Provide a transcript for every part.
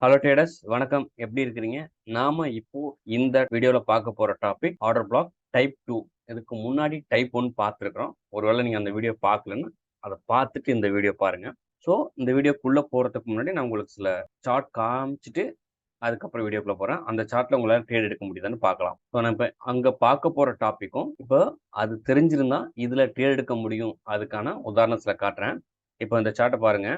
Hello traders, வணக்கம். எப்படி இருக்கிறீங்க? நாம இப்போ இந்த வீடியோல பார்க்க போற டாபிக் ஆர்டர் பிளாக் டைப் 2. இதுக்கு முன்னாடி டைப் 1 பார்த்துருக்கிறோம். ஒருவேளை நீங்க அந்த வீடியோ பார்க்கலன்னா அதை பார்த்துட்டு இந்த வீடியோ பாருங்க. ஸோ இந்த வீடியோக்குள்ள போறதுக்கு முன்னாடி நான் உங்களுக்கு சில சார்ட் காமிச்சிட்டு அதுக்கப்புறம் வீடியோக்குள்ள போறேன். அந்த சார்ட்ல உங்களால ட்ரேட் எடுக்க முடியுதான்னு பார்க்கலாம். ஸோ நான் இப்போ அங்க பார்க்க போற டாபிக்கும் இப்போ அது தெரிஞ்சிருந்தா இதுல ட்ரேட் எடுக்க முடியும். அதுக்கான உதாரணத்துல காட்டுறேன். இப்போ இந்த சார்ட்டை பாருங்க.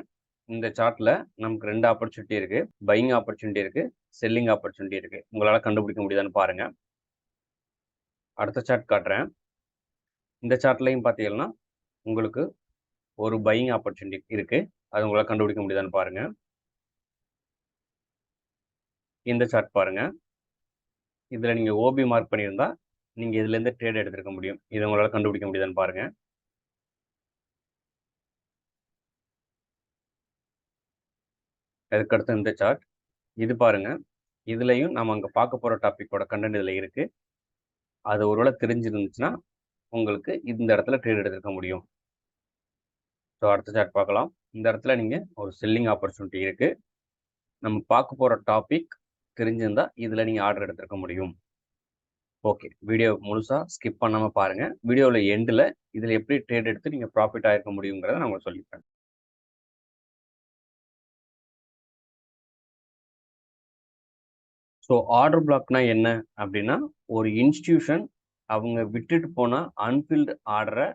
இந்த சார்ட்ல நமக்கு 2 ஆப்பர்ச்சுனிட்டி இருக்கு. பையிங் ஆப்பர்ச்சுனிட்டி இருக்கு, செல்லிங் ஆப்பர்ச்சுனிட்டி இருக்கு. உங்களால கண்டுபிடிக்க முடியுதான்னு பாருங்க. அடுத்த சார்ட் காட்டுறேன். இந்த சார்ட்லயும் பார்த்தீங்கன்னா உங்களுக்கு ஒரு பையிங் ஆப்பர்ச்சுனிட்டி இருக்கு. அது உங்களால கண்டுபிடிக்க முடியுதான்னு பாருங்க. இந்த சார்ட் பாருங்க. இதுல நீங்க ஓபி மார்க் பண்ணியிருந்தா நீங்க இதுல இருந்து ட்ரேட் எடுத்திருக்க முடியும். இதை உங்களால கண்டுபிடிக்க முடியுதான்னு பாருங்க. அதுக்கடுத்து இந்த சார்ட் இது பாருங்க. இதுலயும் நம்ம அங்க பார்க்க போற டாபிக்கோட கண்டென்ட் இதுல இருக்கு. அது ஒருவேளை தெரிஞ்சிருந்துச்சுன்னா உங்களுக்கு இந்த இடத்துல ட்ரேட் எடுத்திருக்க முடியும். ஸோ அடுத்த சார்ட் பார்க்கலாம். இந்த இடத்துல நீங்க ஒரு செல்லிங் ஆப்பர்ச்சுனிட்டி இருக்கு. நம்ம பார்க்க போற டாபிக் தெரிஞ்சிருந்தா இதுல நீங்க ஆர்டர் எடுத்திருக்க முடியும். ஓகே, வீடியோ முழுசா ஸ்கிப் பண்ணாம பாருங்க. வீடியோவில் எண்டில் இதுல எப்படி ட்ரேட் எடுத்து நீங்க ப்ராஃபிட் ஆயிருக்க முடியுங்கிறத நான் உங்களுக்கு சொல்லிப்பேன். ஸோ ஆர்டர் பிளாக்னா என்ன அப்படின்னா, ஒரு இன்ஸ்டிடியூஷன் அவங்க விட்டுட்டு போன அன்ஃபில்டு ஆர்டரை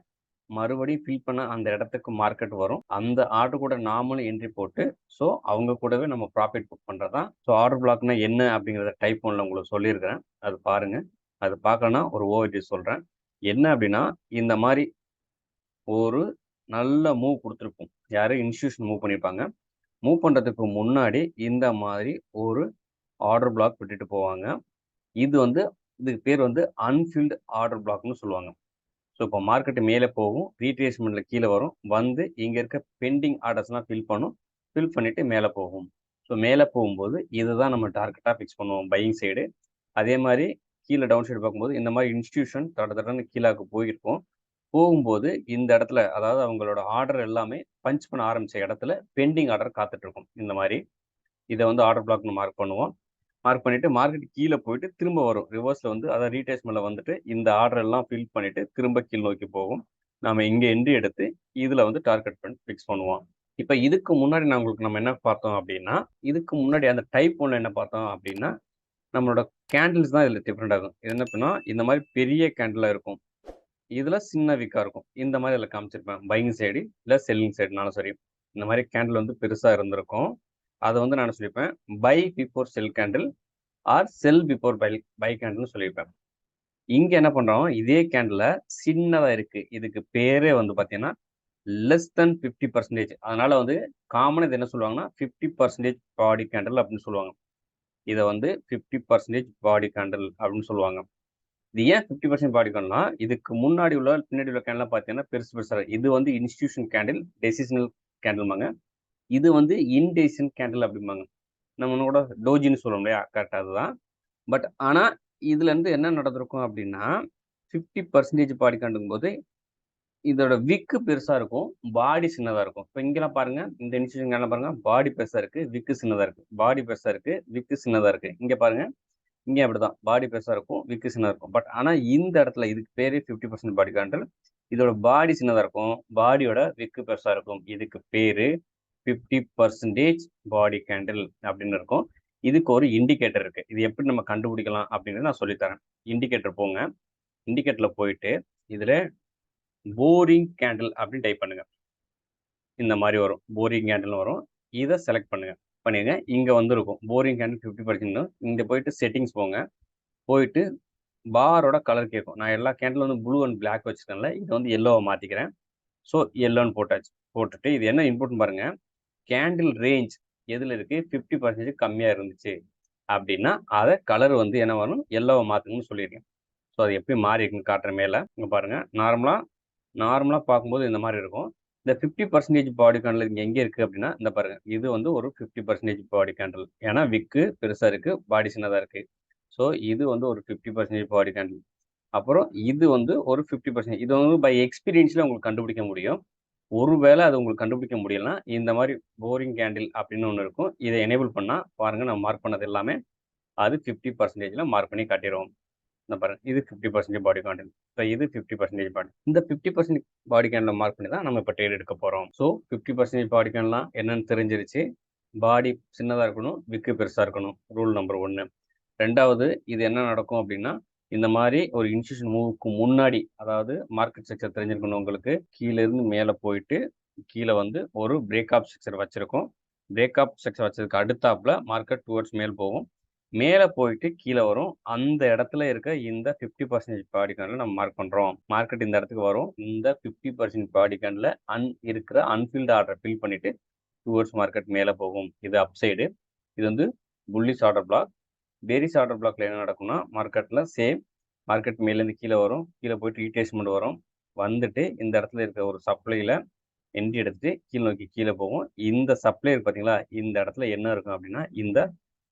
மறுபடியும் ஃபில் பண்ண அந்த இடத்துக்கு மார்க்கெட் வரும். அந்த ஆர்டர் கூட நாமளும் என்ட்ரி போட்டு ஸோ அவங்க கூடவே நம்ம ப்ராஃபிட் புக் பண்ணுறது தான். ஸோ ஆர்டர் பிளாக்னா என்ன அப்படிங்கிறத டைப் 1ல உங்களுக்கு சொல்லியிருக்கிறேன். அது பாருங்க. அது பார்க்கணும்னா ஒரு ஓவர்வியூ சொல்கிறேன். என்ன அப்படின்னா, இந்த மாதிரி ஒரு நல்ல மூவ் கொடுத்துருப்போம். யாரும் இன்ஸ்டிடியூஷன் மூவ் பண்ணியிருப்பாங்க. மூவ் பண்ணுறதுக்கு முன்னாடி இந்த மாதிரி ஒரு ஆர்டர் பிளாக் விட்டுட்டு போவாங்க. இதுக்கு பேர் அன்ஃபில்டு ஆர்டர் பிளாக்னு சொல்லுவாங்க. ஸோ இப்போ மார்க்கெட்டு மேலே போகும், ரீட்ரேஸ்மெண்ட்ல கீழே வரும், வந்து இங்கே இருக்க பெண்டிங் ஆர்டர்ஸ்லாம் ஃபில் பண்ணும், ஃபில் பண்ணிட்டு மேலே போகும். ஸோ மேலே போகும்போது இதுதான் நம்ம டார்கெட்டாக ஃபிக்ஸ் பண்ணுவோம் பையிங் சைடு. அதே மாதிரி கீழே டவுன் சைடு பார்க்கும்போது இந்த மாதிரி இன்ஸ்டிடியூஷன் தடன்னு கீழாக்கு போயிருக்கும். போகும்போது இந்த இடத்துல அதாவது அவங்களோட ஆர்டர் எல்லாமே பஞ்ச் பண்ண ஆரம்பிச்ச இடத்துல பெண்டிங் ஆர்டர் காத்துட்டு இருக்கும். இந்த மாதிரி இதை ஆர்டர் பிளாக்னு மார்க் பண்ணுவோம். மார்க் பண்ணிட்டு மார்க்கெட் கீழே போயிட்டு திரும்ப வரும். ரிவர்ஸ்ல அதாவது ரீட்ரேஸ்மெண்ட்ல வந்துட்டு இந்த ஆர்டர் எல்லாம் ஃபில் பண்ணிட்டு திரும்ப கீழ் நோக்கி போகும். நம்ம இங்க என்ட்ரி எடுத்து இதுல டார்கெட் பண்ணி ஃபிக்ஸ் பண்ணுவோம். இப்ப இதுக்கு முன்னாடி நம்ம என்ன பார்த்தோம் அப்படின்னா, இதுக்கு முன்னாடி அந்த டைப் 1 என்ன பார்த்தோம் அப்படின்னா, நம்மளோட கேண்டில்ஸ் தான் இதுல டிஃப்ரெண்ட் ஆகும். இது என்ன பண்ணா இந்த மாதிரி பெரிய கேண்டிலா இருக்கும். இதுல சின்ன விக்கா இருக்கும். இந்த மாதிரி இதுல காமிச்சிருப்பேன். பையிங் சைடு இல்ல செல்லிங் சைடுனாலும் சரி. இந்த மாதிரி கேண்டில் பெருசா இருந்திருக்கும். அதை நான் சொல்லியிருப்பேன், buy before sell candle or sell before buy கேண்டில்னு சொல்லியிருப்பேன். இங்க என்ன பண்றோம், இதே கேண்டில் சின்னதா இருக்கு. இதுக்கு பேரே பாத்தீங்கன்னா லெஸ் தென் 50%. அதனால காமன் இது என்ன சொல்லுவாங்கன்னா 50% பாடி கேண்டில் அப்படின்னு சொல்லுவாங்க. இதை 50% பாடி கேண்டில் அப்படின்னு சொல்லுவாங்க. இது ஏன் 50% பாடி கேண்டில்னா, இதுக்கு முன்னாடி உள்ள பின்னாடி உள்ள கேண்டில் பார்த்தீங்கன்னா பெருசு பெருசா இது இன்ஸ்டிடியூஷன் கேண்டில், டெசிஷனல் கேண்டில்மாங்க. இது இன்டெசிஷன் கேண்டில் அப்படிம்பாங்க. நம்ம கூட டோஜின்னு சொல்லுவோம் இல்லையா, கரெக்டாக அதுதான். பட் ஆனால் இதுல என்ன நடந்திருக்கும் அப்படின்னா, 50% பாடி கேண்டில் போது இதோட விக்கு பெருசா இருக்கும், பாடி சின்னதா இருக்கும். இப்போ இங்கெல்லாம் பாருங்க, இந்த இன்ஸ்டிடியூஷன் கேண்டில் பாருங்க, பாடி பெருசா இருக்கு, விக்கு சின்னதா இருக்கு. பாடி பெருசா இருக்கு, விக்கு சின்னதா இருக்கு. இங்க பாருங்க, இங்கே அப்படிதான் பாடி பெருசா இருக்கும், விக்கு சின்னதா இருக்கும். பட் ஆனா இந்த இடத்துல இதுக்கு பேரு 50% பாடி கேண்டில். இதோட பாடி சின்னதா இருக்கும், பாடியோட விக்கு பெருசா இருக்கும். இதுக்கு பேரு 50% பாடி கேண்டில் அப்படின்னு இருக்கும். இதுக்கு ஒரு இண்டிகேட்டர் இருக்கு. இது எப்படி நம்ம கண்டுபிடிக்கலாம் அப்படின்னு நான் சொல்லித்தரேன். இண்டிகேட்டர் போங்க. இண்டிகேட்டர்ல போயிட்டு இதுல போரிங் கேண்டில் அப்படின்னு டைப் பண்ணுங்க. இந்த மாதிரி வரும், போரிங் கேண்டில் வரும். இதை செலக்ட் பண்ணுங்க. பண்ணிடுங்க. இங்க இருக்கும் போரிங் கேண்டில் 50%. இங்க போயிட்டு செட்டிங்ஸ் போங்க. போயிட்டு பாரோட கலர் கேட்கும். நான் எல்லா கேண்டில் ப்ளூ அண்ட் பிளாக் வச்சுருக்கேன்ல, இது எல்லோவை மாற்றிக்கிறேன். ஸோ எல்லோன்னு போட்டாச்சு. போட்டுட்டு இது என்ன இன்புட்னு பாருங்க. கேண்டில் ரேஞ்ச் எதில் இருக்குது, 50% கம்மியாக இருந்துச்சு அப்படின்னா அதை கலர் என்ன வரும், எல்லோவை மாற்றுங்கன்னு சொல்லியிருக்கேன். ஸோ அது எப்படி மாறி இருக்குன்னு காட்டுற மேலே இங்கே பாருங்கள். நார்மலாக பார்க்கும்போது இந்த மாதிரி இருக்கும். இந்த 50% பாடி கேண்டில் இங்கே எங்கே இருக்குது அப்படின்னா, இந்த பாருங்கள், இது ஒரு 50% பாடி கேண்டில். ஏன்னா விக்கு பெருசாக இருக்குது, பாடி சின்னதாக இருக்குது. ஸோ இது ஒரு 50% பாடி கேண்டில். அப்புறம் இது ஒரு 50%. இது பை எக்ஸ்பீரியன்ஸில் உங்களுக்கு கண்டுபிடிக்க முடியும். ஒருவேளை அது உங்களுக்கு கண்டுபிடிக்க முடியலன்னா இந்த மாதிரி போரிங் கேண்டில் அப்படின்னு ஒன்று இருக்கும். இதை எனேபிள் பண்ணால் பாருங்கள், நம்ம மார்க் பண்ணது எல்லாமே அது 50%ல் மார்க் பண்ணி காட்டிடுவோம். இந்த பாருங்க, இது 50% பாடி கேண்டில். ஸோ இது 50% பாடி. இந்த 50% பாடி கேண்டில் மார்க் பண்ணி தான் நம்ம இப்போ ட்ரேட் எடுக்க போகிறோம். ஸோ 50% பாடி கேண்டல்லாம் என்னன்னு தெரிஞ்சிருச்சு. பாடி சின்னதாக இருக்கணும், விக்கு பெருசாக இருக்கணும். Rule number 1. ரெண்டாவது, இது என்ன நடக்கும் அப்படின்னா, இந்த மாதிரி ஒரு இன்ஸ்டியூஷன் மூவுக்கு முன்னாடி, அதாவது மார்க்கெட் ஸ்ட்ரக்சர் தெரிஞ்சிருக்கணும் உங்களுக்கு. கீழே இருந்து மேலே போயிட்டு கீழே வந்து ஒரு பிரேக்அப் ஸ்ட்ரக்சர் வச்சிருக்கோம். பிரேக்அப் ஸ்ட்ரக்சர் வச்சதுக்கு அடுத்தாப்புல மார்க்கெட் டுவர்ட்ஸ் மேல் போகும். மேலே போயிட்டு கீழே வரும். அந்த இடத்துல இருக்க இந்த 50% பாடி கேண்டில் நம்ம மார்க் பண்ணுறோம். மார்க்கெட் இந்த இடத்துக்கு வரும். இந்த 50% பாடி கேண்டில் இருக்கிற அன்ஃபில்டு ஆர்டரை ஃபில் பண்ணிட்டு டுவர்ட்ஸ் மார்க்கெட் மேலே போகும். இது அப்சைடு. இது வந்து bullish order black. Bearish order பிளாக்ல என்ன நடக்கும்னா, மார்க்கெட்டில் சேம். மார்க்கெட் மேலேருந்து கீழே வரும். கீழே போயிட்டு ரீட்ரேஸ்மெண்ட் வரும். வந்துட்டு இந்த இடத்துல இருக்க ஒரு சப்ளையில் என்ட்ரி எடுத்துட்டு கீழ் நோக்கி கீழே போகும். இந்த சப்ளை இருக்கு பார்த்தீங்களா, இந்த இடத்துல என்ன இருக்கும் அப்படின்னா, இந்த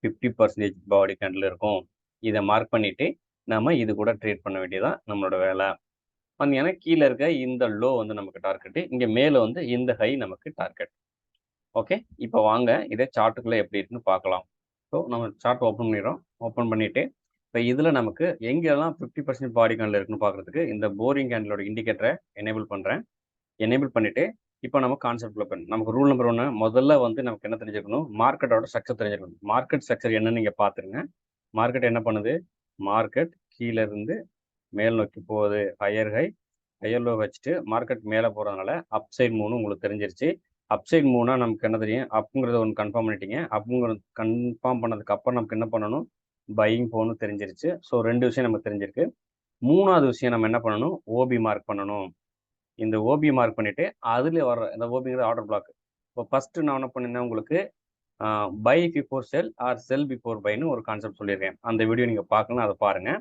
50% பாடி கேண்டில் இருக்கும். இதை மார்க் பண்ணிட்டு நம்ம இது கூட ட்ரேட் பண்ண வேண்டியதான் நம்மளோட வேலை. பார்த்தீங்கன்னா கீழே இருக்க இந்த லோ வந்து நமக்கு டார்கெட்டு, இங்கே மேலே வந்து இந்த ஹை நமக்கு டார்கெட். ஓகே, இப்போ வாங்க இதை சார்ட்டுக்குள்ளே எப்படி இருக்குன்னு பார்க்கலாம். ஸோ நம்ம சார்ட் ஓப்பன் பண்ணிடுறோம். ஓப்பன் பண்ணிவிட்டு இப்போ இதில் நமக்கு எங்கெல்லாம் 50% பாடி கேண்டில் இருக்குன்னு பார்க்குறதுக்கு இந்த போரிங் கேண்டிலோட இண்டிகேட்டரை எனேபிள் பண்ணுறேன். எனேபிள் பண்ணிவிட்டு இப்போ நம்ம கான்செப்ட்ல பண்ண நமக்கு ரூல் நம்பர் 1 முதல்ல வந்து நமக்கு என்ன தெரிஞ்சிருக்கணும், மார்க்கெட்டோட ஸ்ட்ரக்சர் தெரிஞ்சிருக்கணும். மார்க்கெட் ஸ்ட்ரக்சர் என்னன்னு நீங்கள் பார்த்துருங்க. மார்க்கெட் என்ன பண்ணுது, மார்க்கெட் கீழே இருந்து மேல் நோக்கி போகுது. ஹையர் ஹை ஹையர் லோ வச்சுட்டு மார்க்கெட் மேலே போகிறதுனால அப்சைட் மூவ்னு உங்களுக்கு தெரிஞ்சிருச்சு. அப்சைட் மூவ்னா நமக்கு என்ன தெரியும், அப்புங்கிறத ஒன்று கன்ஃபார்ம் பண்ணிட்டீங்க. அப்புங்கிறது கன்ஃபார்ம் பண்ணதுக்கு அப்புறம் நமக்கு என்ன பண்ணணும், பையிங் போகணும்னு தெரிஞ்சிருச்சு. ஸோ 2 விஷயம் நமக்கு தெரிஞ்சிருக்கு. 3வது விஷயம் நம்ம என்ன பண்ணணும், ஓபி மார்க் பண்ணணும். இந்த ஓபி மார்க் பண்ணிட்டு அதில் வர்ற இந்த ஓபிங்கிறது ஆர்டர் பிளாக். இப்போ ஃபர்ஸ்ட் நான் என்ன பண்ணியிருந்தேன் உங்களுக்கு, buy before sell or sell before பைன்னு ஒரு கான்செப்ட் சொல்லியிருக்கேன். அந்த வீடியோ நீங்கள் பார்க்கணும், அதை பாருங்க.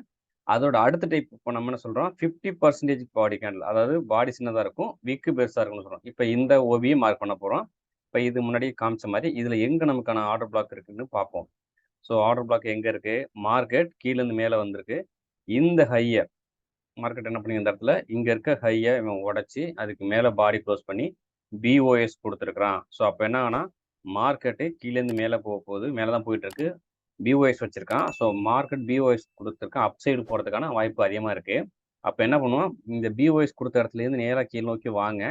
அதோட அடுத்த டைப் இப்போ நம்ம என்ன சொல்கிறோம், 50% பாடி கேண்டில், அதாவது பாடி சின்னதாக இருக்கும், விக்கு பெருசாக இருக்கும்னு சொல்கிறோம். இப்போ இந்த ஓபியை மார்க் பண்ண போகிறோம். இப்போ இது முன்னாடி காமிச்ச மாதிரி இதில் எங்கே நமக்கான ஆர்டர் பிளாக் இருக்குன்னு பார்ப்போம். ஸோ ஆர்டர் பிளாக் எங்கே இருக்குது, மார்க்கெட் கீழேருந்து மேலே வந்திருக்கு. இந்த ஹையை மார்க்கெட் என்ன பண்ணி இந்த இடத்துல இங்கே இருக்க ஹையை இவன் உடச்சி அதுக்கு மேலே பாடி க்ளோஸ் பண்ணி பிஓஎஸ் கொடுத்துருக்குறான். ஸோ அப்போ என்ன ஆகுனா, மார்க்கெட்டு கீழேருந்து மேலே போக போகுது, மேலே தான் போயிட்டு இருக்கு. பிஓஎஸ் வச்சிருக்கான். ஸோ மார்க்கெட் பிஓஎஸ் கொடுத்துருக்கான், அப் சைடு போகிறதுக்கான வாய்ப்பு அதிகமாக இருக்கு. அப்போ என்ன பண்ணுவோம், இந்த பிஓஎஸ் கொடுத்த இடத்துலேருந்து நேராக கீழ் நோக்கி வாங்க.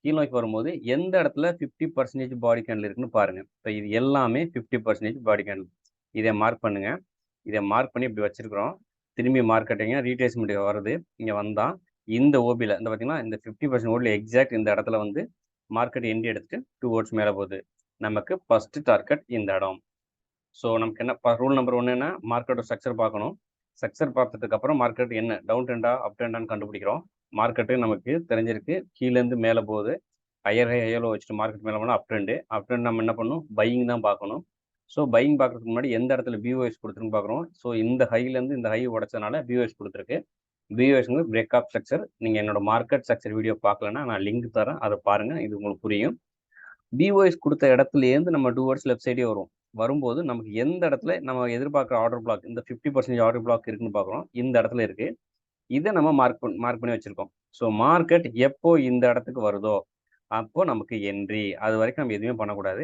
கீழ் நோக்கி வரும்போது எந்த இடத்துல 50% பாடி கேண்டில் இருக்குன்னு பாருங்க. இப்போ இது எல்லாமே 50% பாடி கேண்டில். இதை மார்க் பண்ணுங்க. இதை மார்க் பண்ணி இப்படி வச்சிருக்கிறோம். திரும்பி மார்க்கெட்டிங்க ரீட்ரேஸ்மெண்ட் வருது. இங்கே வந்தால் இந்த ஓபியில் இந்த பார்த்தீங்கன்னா இந்த 50% ஓடியில் எக்ஸாக்ட் இந்த இடத்துல வந்து மார்க்கெட் என்ட்ரி எடுத்துட்டு டுவர்ட்ஸ் மேலே போகுது. நமக்கு ஃபஸ்ட்டு டார்கெட் இந்த இடம். ஸோ நமக்கு என்ன ரூல் நம்பர் 1 என்ன, மார்க்கெட்டோட ஸ்ட்ரக்சர் பார்க்கணும். ஸ்ட்ரக்சர் பார்த்ததுக்கப்புறம் மார்க்கெட் என்ன டவுன் ட்ரெண்டா அப் ட்ரெண்டான்னு கண்டுபிடிக்கிறோம். மார்க்கெட்டு நமக்கு தெரிஞ்சிருக்கு, கீழேருந்து மேலே போகுது. ஹையர் ஹை ஹையர் லோ வச்சுட்டு மார்க்கெட் மேலே போனால் அப் ட்ரெண்டு. அப் ட்ரெண்ட் நம்ம என்ன பண்ணணும், பையிங் தான் பார்க்கணும். ஸோ பையிங் பார்க்குறதுக்கு முன்னாடி எந்த இடத்துல பிஓஎஸ் கொடுத்துருன்னு பார்க்குறோம். ஸோ இந்த ஹைலேருந்து இந்த ஹை உடச்சதுனால பிஓஎஸ் கொடுத்துருக்கு. பிஓஎஸ்ங்கிறது பிரேக் ஆஃப் ஸ்ட்ரக்சர். நீங்கள் என்னோட மார்க்கெட் ஸ்ட்ரக்சர் வீடியோ பார்க்கலன்னா நான் லிங்க் தரேன், அதை பாருங்கள், இது உங்களுக்கு புரியும். பிஓஎஸ் கொடுத்த இடத்துலேருந்து நம்ம டுவர்ட்ஸ் லெஃப்ட் சைடே வரும்போது நமக்கு எந்த இடத்துல நம்ம எதிர்பார்க்குற ஆர்டர் பிளாக், இந்த 50% ஆர்டர் பிளாக் இருக்குன்னு பார்க்குறோம். இந்த இடத்துல இருக்கு. இதை நம்ம மார்க் பண்ணி வச்சிருக்கோம். ஸோ மார்க்கெட் எப்போ இந்த இடத்துக்கு வருதோ அப்போ நமக்கு என்ட்ரி. அது வரைக்கும் நம்ம எதுவுமே பண்ணக்கூடாது.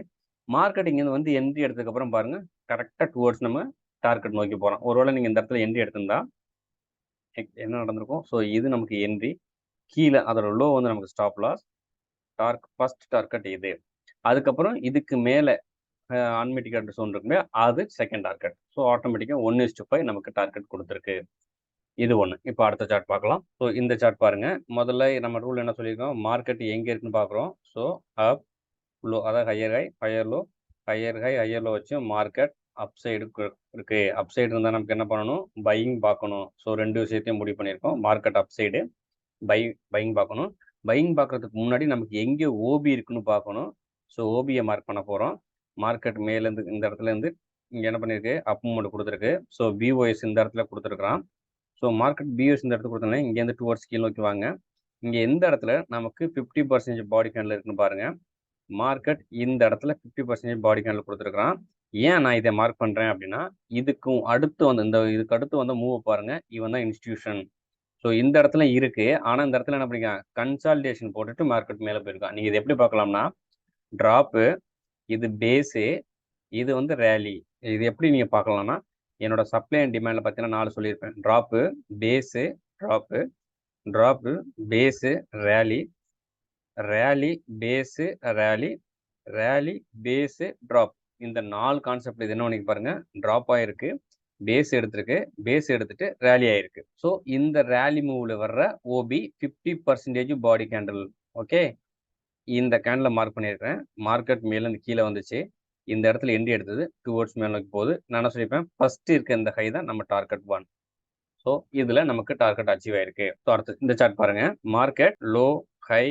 மார்க்கெட் இங்கேருந்து வந்து என்ட்ரி எடுத்ததுக்கப்புறம் பாருங்க, கரெக்டாக டுவர்ட்ஸ் நம்ம டார்கெட் நோக்கி போகிறோம். ஒருவேளை நீங்கள் இந்த இடத்துல என்ட்ரி எடுத்திருந்தா என்ன நடந்திருக்கும், ஸோ இது நமக்கு என்ட்ரி. கீழே அதோட லோ வந்து நமக்கு ஸ்டாப் லாஸ். ஃபர்ஸ்ட் டார்கெட் இது. அதுக்கப்புறம் இதுக்கு மேலே அன்மிட்டிகேட்டட் ஜோன் இருக்குமே, அது செகண்ட் டார்கெட். ஸோ ஆட்டோமேட்டிக்காக 1:5 நமக்கு டார்கெட் கொடுத்துருக்கு. இது ஒன்று. இப்போ அடுத்த சார்ட் பார்க்கலாம். ஸோ இந்த சார்ட் பாருங்க. முதல்ல நம்ம ரூல் என்ன சொல்லியிருக்கோம், மார்க்கெட் எங்கே இருக்குன்னு பார்க்குறோம். ஸோ அப் லோ, அதாவது higher high higher low, higher high higher low வச்சு மார்க்கெட் அப் சைடு இருக்கு. அப் சைடு இருந்தால் நமக்கு என்ன பண்ணணும், பையிங் பார்க்கணும். ஸோ 2 விஷயத்தையும் முடிவு பண்ணியிருக்கோம். மார்க்கெட் அப் சைடு பையிங் பார்க்கணும். பையிங் பார்க்கறதுக்கு முன்னாடி நமக்கு எங்கே ஓபி இருக்குன்னு பார்க்கணும். ஸோ ஓபியை மார்க் பண்ண போகிறோம். மார்க்கெட் மேலேருந்து இந்த இடத்துல இருந்து இங்கே என்ன பண்ணியிருக்கு, அப் மூவ்மெண்ட் கொடுத்துருக்கு. ஸோ பிஓஎஸ் இந்த இடத்துல கொடுத்துருக்குறான். ஸோ மார்க்கெட் பிஓஎஸ் இந்த இடத்துல கொடுத்தோன்னே இங்கேருந்து டுவர்ட்ஸ் கீழ் நோக்கி வாங்க. இங்கே எந்த இடத்துல நமக்கு 50% பாடி கேண்டில் இருக்குன்னு பாருங்கள். மார்க்கெட் இந்த இடத்துல 50% பாடி கேண்டில் கொடுத்துருக்குறான். ஏன் நான் இதை மார்க் பண்ணுறேன் அப்படின்னா, இதுக்கு அடுத்து வந்து மூவ் பாருங்கள். இவன் தான் இன்ஸ்டியூஷன். ஸோ இந்த இடத்துல இருக்கு. ஆனா இந்த இடத்துல என்ன பண்ணிருக்கான், கன்சாலிடேஷன் போட்டுட்டு மார்க்கெட் மேல போயிருக்கான். நீங்க இதை எப்படி பார்க்கலாம்னா, டிராப்பு, இது பேஸு, இது வந்து ரேலி. இது எப்படி நீங்க பார்க்கலாம்னா, என்னோட சப்ளை அண்ட் டிமாண்ட்ல பார்த்தீங்கன்னா 4 சொல்லியிருப்பேன். Drop, base, drop, drop, base, rally, rally, base, rally, rally, base, drop. இந்த 4 கான்செப்ட் இது என்ன பண்ணிருக்கு பாருங்க, டிராப் ஆயிருக்கு, பேஸ் எடுத்திருக்கு, பேஸ் எடுத்துட்டு ரேலி ஆயிருக்கு. ஸோ இந்த ரேலி மூவ்ல வர்ற ஓபி 50% பாடி கேண்டில். ஓகே, இந்த கேண்டில் மார்க் பண்ணியிருக்கேன். மார்க்கெட் மேலேருந்து கீழே வந்துச்சு. இந்த இடத்துல என்ட்ரி எடுத்தது டுவர்ட்ஸ் மேல் நோக்கி போகுது. நான் என்ன சொல்லியிருப்பேன், ஃபர்ஸ்ட் இருக்க இந்த ஹை தான் நம்ம டார்கெட் 1. ஸோ இதுல நமக்கு டார்கெட் அச்சீவ் ஆயிருக்கு. ஸோ அடுத்து இந்த சார்ட் பாருங்க, market low, high,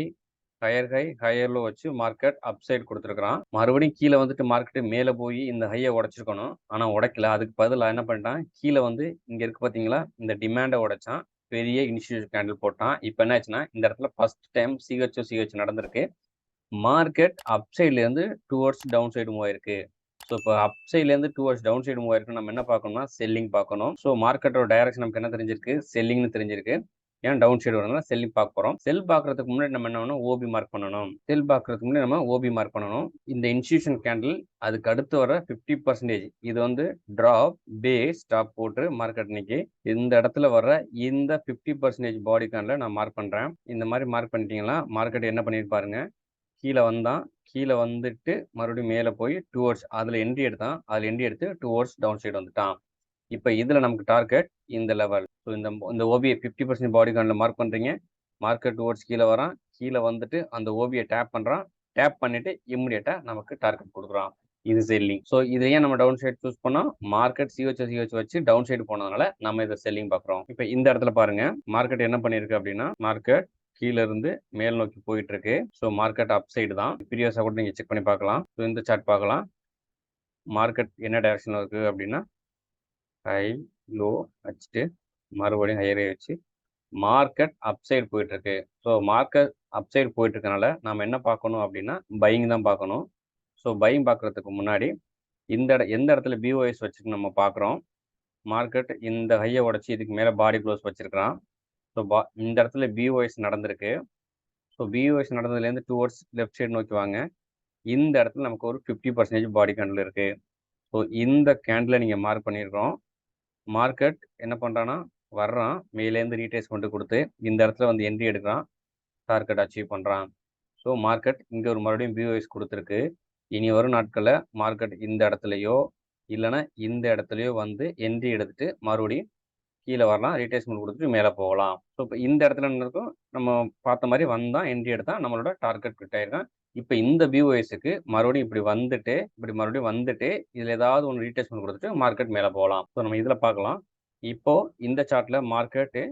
higher high, higher low வச்சு மார்க்கெட் அப் சைடு கொடுத்துருக்கான். மறுபடியும் கீழே வந்துட்டு மார்க்கெட் மேலே போய் இந்த ஹையை உடைச்சிருக்கணும். ஆனால் உடைக்கல. அதுக்கு பதிலாக என்ன பண்ணிட்டான், கீழே வந்து இங்கே இருக்கு பார்த்தீங்களா, இந்த டிமாண்டை உடைச்சான். பெரிய இனிஷியல் கேண்டில் போட்டான். இப்போ என்ன ஆச்சுன்னா, இந்த இடத்துல ஃபர்ஸ்ட் டைம் சிஹெச் நடந்திருக்கு. மார்க்கெட் அப் சைட்லேருந்து டுவர்ட்ஸ் டவுன் சைடு மூவ் ஆயிருக்கு. ஸோ இப்போ அப் சைட்லேருந்து டுவர்ட்ஸ் டவுன் சைடு மூவ் ஆயிருக்கு. நம்ம என்ன பார்க்கணும்னா, செல்லிங் பார்க்கணும். ஸோ மார்க்கெட்டோட டைரக்ஷன் நமக்கு என்ன தெரிஞ்சிருக்கு, செல்லிங்னு தெரிஞ்சிருக்கு. ஏன் டவுன் சைடு வரனால செல்லிங் பார்க்க போகிறோம். செல் பார்க்கறதுக்கு முன்னாடி நம்ம என்ன பண்ணணும், ஓபி மார்க் பண்ணணும். செல் பார்க்கறதுக்கு முன்னாடி நம்ம ஓபி மார்க் பண்ணணும். இந்த இன்ஸ்டியூஷன் கேண்டில் அதுக்கு அடுத்து வர 50%, இது வந்து டிராப், பேஸ், ஸ்டாப் போட்டு மார்க்கெட் இன்னைக்கு இந்த இடத்துல வர இந்த 50% பாடி கேண்டில் நான் மார்க் பண்ணுறேன். இந்த மாதிரி மார்க் பண்ணிட்டீங்கன்னா மார்க்கெட் என்ன பண்ணியிருப்பாருங்க, கீழே வந்தான், கீழே வந்துட்டு மறுபடியும் மேலே போய் டுவர்ட்ஸ் அதில் என்ட்ரி எடுத்தான், அதில் என்ட்ரி எடுத்து டுவர்ட்ஸ் டவுன் சைடு வந்துட்டான். இப்போ இதில் நமக்கு டார்கெட் இந்த லெவல். ஸோ இந்த ஓபியை 50% பாடி கார்டில் மார்க் பண்ணுறீங்க. மார்க்கெட் டுவர்ட்ஸ் கீழே வரான், கீழே வந்துட்டு அந்த ஓபியை டேப் பண்ணுறான், டேப் பண்ணிட்டு இம்மிடியட்டாக நமக்கு டார்கெட் கொடுக்குறான். இது செல்லிங். ஸோ இதை ஏன் நம்ம டவுன் சைடு சூஸ் பண்ணோம், மார்க்கெட் சிஹெச் வச்சு டவுன் சைடு போனதுனால நம்ம இதை செல்லிங் பார்க்குறோம். இப்போ இந்த இடத்துல பாருங்க, மார்க்கெட் என்ன பண்ணியிருக்கு அப்படின்னா, மார்க்கெட் கீழே இருந்து மேல் நோக்கி போயிட்டு இருக்கு. ஸோ மார்க்கெட் அப் சைடு தான். ப்ரீவியஸாக கூட நீங்கள் செக் பண்ணி பார்க்கலாம். ஸோ இந்த சார்ட் பார்க்கலாம். மார்க்கெட் என்ன டைரக்ஷனில் இருக்கு அப்படின்னா, ஹை லோ வச்சுட்டு மறுபடியும் ஹையரே வச்சு மார்க்கெட் அப் சைடு போயிட்டு இருக்கு. ஸோ மார்க்கெட் அப் சைடு போயிட்டு இருக்கனால நம்ம என்ன பார்க்கணும் அப்படின்னா, பையிங் தான் பார்க்கணும். ஸோ பையிங் பார்க்கறதுக்கு முன்னாடி எந்த இடத்துல பிஓஎஸ் வச்சுட்டு நம்ம பார்க்குறோம். மார்க்கெட் இந்த ஹையை உடச்சி இதுக்கு மேலே பாடி க்ளோஸ் வச்சிருக்கிறான். ஸோ இந்த இடத்துல பிஓஎஸ் நடந்திருக்கு. ஸோ பிஓஎஸ் நடந்ததுலேருந்து டுவர்ட்ஸ் லெஃப்ட் சைடு நோக்கி வாங்க. இந்த இடத்துல நமக்கு ஒரு 50% பாடி கேண்டில் இருக்கு. ஸோ இந்த கேண்டில் நீங்கள் மார்க் பண்ணியிருக்கோம். மார்க்கெட் என்ன பண்ணுறான்னா, வர்றான், மேலேருந்து ரீட்ரேஸ் கொண்டு கொடுத்து இந்த இடத்துல வந்து என்ட்ரி எடுக்கிறான், டார்கெட் அச்சீவ் பண்ணுறான். ஸோ மார்க்கெட் இங்கே ஒரு மறுபடியும் பிஓஎஸ் கொடுத்துருக்கு. இனி வரும் நாட்களில் மார்க்கெட் இந்த இடத்துலையோ இல்லைன்னா இந்த இடத்துலையோ வந்து என்ட்ரி எடுத்துட்டு மறுபடியும் கீழே வரலாம், ரீட்ரேஸ்மெண்ட் கொடுத்துட்டு மேலே போகலாம். ஸோ இப்போ இந்த இடத்துல என்ன இருக்கும், நம்ம பார்த்த மாதிரி வந்தால் என்ட்ரி எடுத்தால் நம்மளோட டார்கெட் ஃபிட் ஆயிருக்கான். இப்போ இந்த பிஓஎஸ்க்கு மறுபடியும் இப்படி மறுபடியும் வந்துட்டு இதில் ஏதாவது ஒன்று ரீட்ரேஸ்மெண்ட் கொடுத்துட்டு மார்க்கெட் மேலே போகலாம். ஸோ நம்ம இதில் பார்க்கலாம். இப்போ இந்த சார்ட்டில் market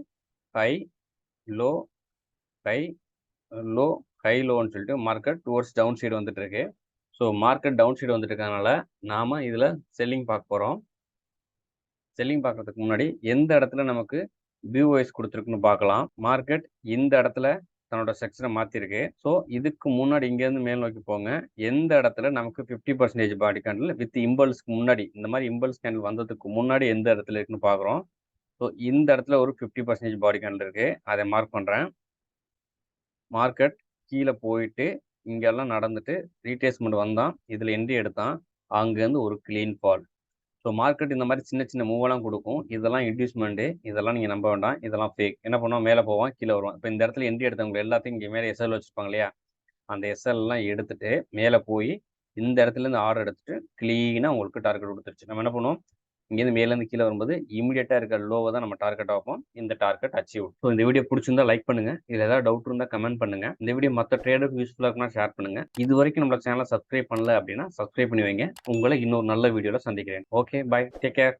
high low, high low, high லோன்னு சொல்லிட்டு மார்க்கெட் டுவர்ட்ஸ் டவுன் சைடு வந்துட்டு இருக்கு. ஸோ மார்க்கெட் டவுன் சைடு வந்துட்டு இருக்கனால நாம இதில் செல்லிங் பார்க்க போகிறோம். செல்லிங் பார்க்கறதுக்கு முன்னாடி எந்த இடத்துல நமக்கு பிஓஎஸ் கொடுத்துருக்குன்னு பார்க்கலாம். மார்க்கெட் இந்த இடத்துல தன்னோட செக்ஷனை மாற்றிருக்கு. ஸோ இதுக்கு முன்னாடி இங்கேருந்து மேல் நோக்கி போங்க. எந்த இடத்துல நமக்கு 50% பாடி கேண்டில் வித் இம்பல்ஸ்க்கு முன்னாடி, இந்த மாதிரி இம்பல்ஸ் கேண்டில் வந்ததுக்கு முன்னாடி எந்த இடத்துல இருக்குன்னு பார்க்குறோம். ஸோ இந்த இடத்துல ஒரு 50% பாடி கேண்டில் இருக்கு, அதை மார்க் பண்ணுறேன். மார்க்கெட் கீழே போயிட்டு இங்கெல்லாம் நடந்துட்டு ரீட்ரேஸ்மெண்ட் வந்தான், இதில் என்ட்ரி எடுத்தான், அங்கேருந்து ஒரு கிளீன் ஃபால். ஸோ மார்க்கெட் இந்த மாதிரி சின்ன சின்ன மூவெல்லாம் கொடுக்கும். இதெல்லாம் இன்டியூஸ்மெண்ட்டு, இதெல்லாம் நீங்கள் நம்ப வேண்டாம், இதெல்லாம் ஃபேக். என்ன பண்ணுவோம், மேலே போவான், கீழே வருவான். இப்போ இந்த இடத்துல என்ட்ரி எடுத்தவங்க எல்லாத்தையும் இங்கே மேலே எஸ்எல் வச்சுருப்பாங்க இல்லையா, அந்த எஸ்எல்லாம் எடுத்துட்டு மேலே போய் இந்த இடத்துலேருந்து ஆர்டர் எடுத்துட்டு க்ளீனாக உங்களுக்கு டார்கெட் கொடுத்துருச்சு. நம்ம என்ன பண்ணுவோம், இங்கேருந்து மேலேருந்து கீழே வரும்போது இமீடியட்டாக இருக்க லோவை தான் நம்ம டார்கெட் ஆகும். இந்த டார்கெட் அச்சீவ். ஸோ இந்த வீடியோ பிடிச்சிருந்தா லைக் பண்ணுங்க. இதில் ஏதாவது டவுட் இருந்தால் கமெண்ட் பண்ணுங்க. இந்த வீடியோ மற்ற ட்ரேடருக்கு யூஸ்ஃபுல்லாக இருக்குன்னா ஷேர் பண்ணுங்க. இது வரைக்கும் நம்மளோட சேனலை சப்ஸ்கிரைப் பண்ணல அப்படின்னா சப்ஸ்கிரைப் பண்ணி வைங்க. உங்களை இன்னொரு நல்ல வீடியோவில் சந்திக்கிறேன். Okay, bye, take care.